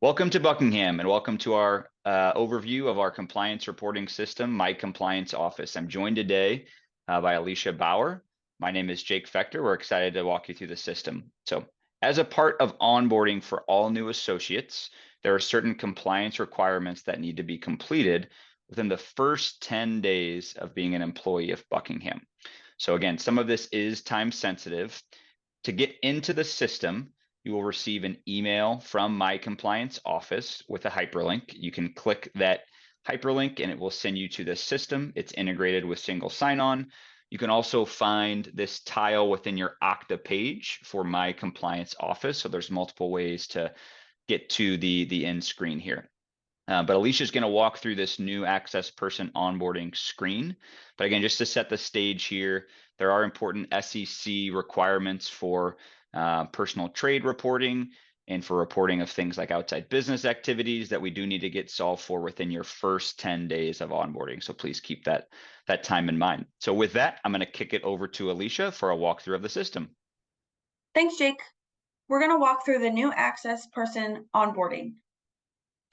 Welcome to Buckingham and welcome to our overview of our compliance reporting system, My Compliance Office. I'm joined today by Alicia Bauer. My name is Jake Fechter. We're excited to walk you through the system. So as a part of onboarding for all new associates, there are certain compliance requirements that need to be completed within the first 10 days of being an employee of Buckingham. So again, some of this is time sensitive. To get into the system, you will receive an email from My Compliance Office with a hyperlink. You can click that hyperlink and it will send you to the system. It's integrated with single sign-on. You can also find this tile within your Okta page for My Compliance Office. So there's multiple ways to get to the end screen here. But Alicia's going to walk through this new access person onboarding screen. But again, just to set the stage here, there are important SEC requirements for personal trade reporting and for reporting of things like outside business activities that we do need to get solved for within your first 10 days of onboarding. So please keep that time in mind. So with that, I'm going to kick it over to Alicia for a walkthrough of the system. Thanks, Jake. We're going to walk through the new access person onboarding.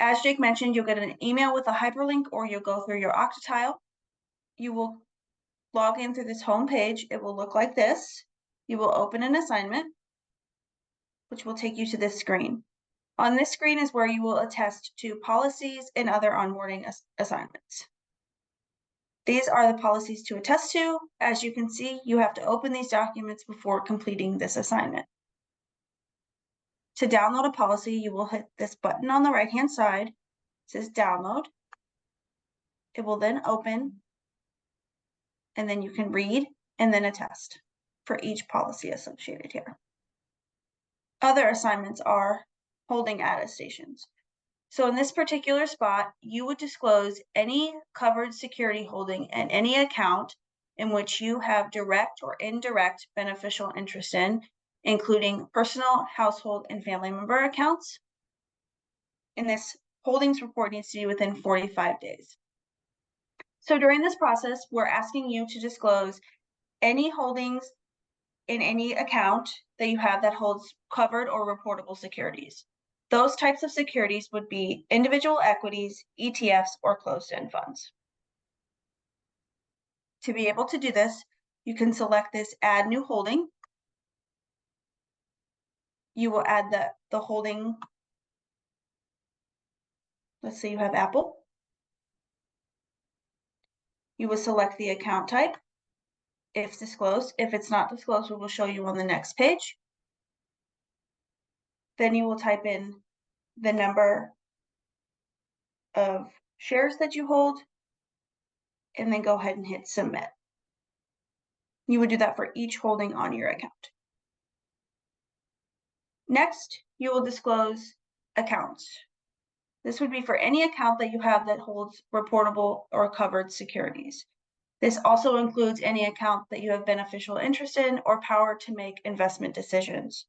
As Jake mentioned, you'll get an email with a hyperlink or you'll go through your Okta tile. You will log in through this home page. It will look like this. You will open an assignment, which will take you to this screen. On this screen is where you will attest to policies and other onboarding assignments. These are the policies to attest to. As you can see, you have to open these documents before completing this assignment. To download a policy, you will hit this button on the right-hand side. It says download. It will then open, and then you can read and then attest for each policy associated here. Other assignments are holding attestations. So in this particular spot, you would disclose any covered security holding in any account in which you have direct or indirect beneficial interest in, including personal, household, and family member accounts. And this holdings report needs to be within 45 days. So during this process, we're asking you to disclose any holdings in any account that you have that holds covered or reportable securities. Those types of securities would be individual equities, ETFs, or closed-end funds. To be able to do this, you can select this Add New Holding. You will add the holding. Let's say you have Apple. You will select the account type, if disclosed. If it's not disclosed, we will show you on the next page. Then you will type in the number of shares that you hold, and then go ahead and hit submit. You would do that for each holding on your account. Next, you will disclose accounts. This would be for any account that you have that holds reportable or covered securities. This also includes any account that you have beneficial interest in or power to make investment decisions.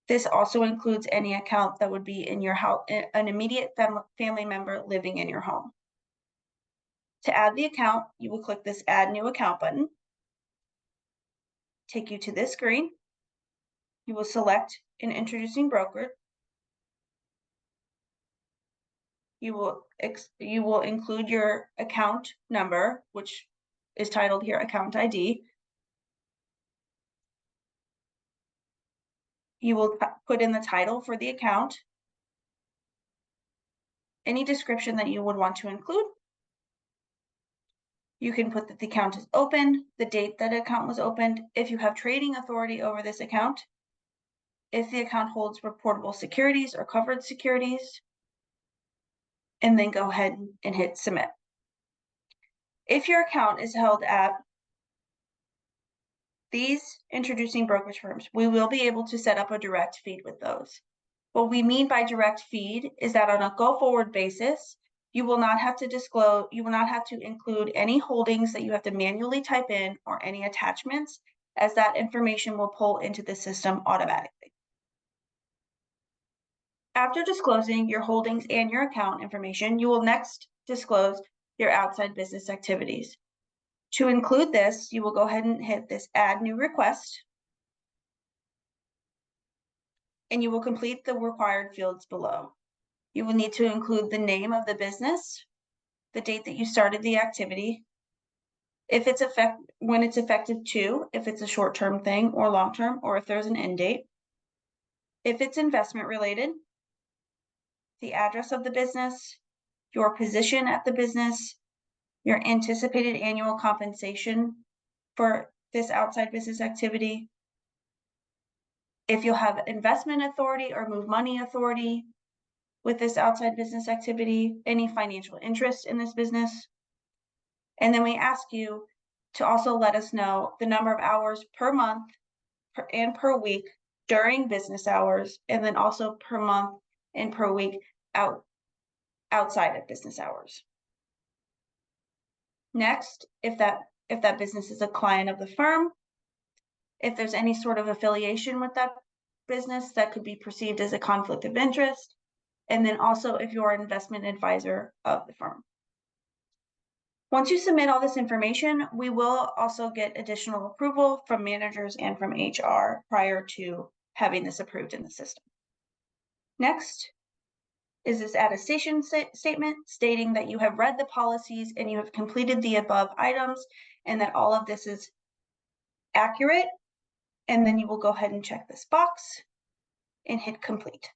This also includes any account that would be in your house, an immediate family member living in your home. To add the account, you will click this Add New Account button. Take you to this screen. You will select an introducing broker. You will include your account number, which is titled here Account ID. You will put in the title for the account, any description that you would want to include. You can put that the account is open, the date that account was opened, if you have trading authority over this account, if the account holds reportable securities or covered securities, and then go ahead and hit submit. If your account is held at these introducing brokerage firms, we will be able to set up a direct feed with those. What we mean by direct feed is that on a go-forward basis, you will not have to include any holdings that you have to manually type in or any attachments, as that information will pull into the system automatically. After disclosing your holdings and your account information, you will next disclose your outside business activities. To include this, you will go ahead and hit this Add New Request. and you will complete the required fields below. You will need to include the name of the business, the date that you started the activity, if it's when it's effective to, if it's a short-term thing or long-term, or if there's an end date, if it's investment related, the address of the business, your position at the business, your anticipated annual compensation for this outside business activity, if you'll have investment authority or move money authority with this outside business activity, any financial interest in this business. And then we ask you to also let us know the number of hours per month and per week during business hours, and then also per month and per week outside of business hours. Next, if that business is a client of the firm, if there's any sort of affiliation with that business that could be perceived as a conflict of interest, and then also if you're an investment advisor of the firm. Once you submit all this information, we will also get additional approval from managers and from HR prior to having this approved in the system. Next is this attestation statement stating that you have read the policies and you have completed the above items and that all of this is accurate. And then you will go ahead and check this box and hit complete.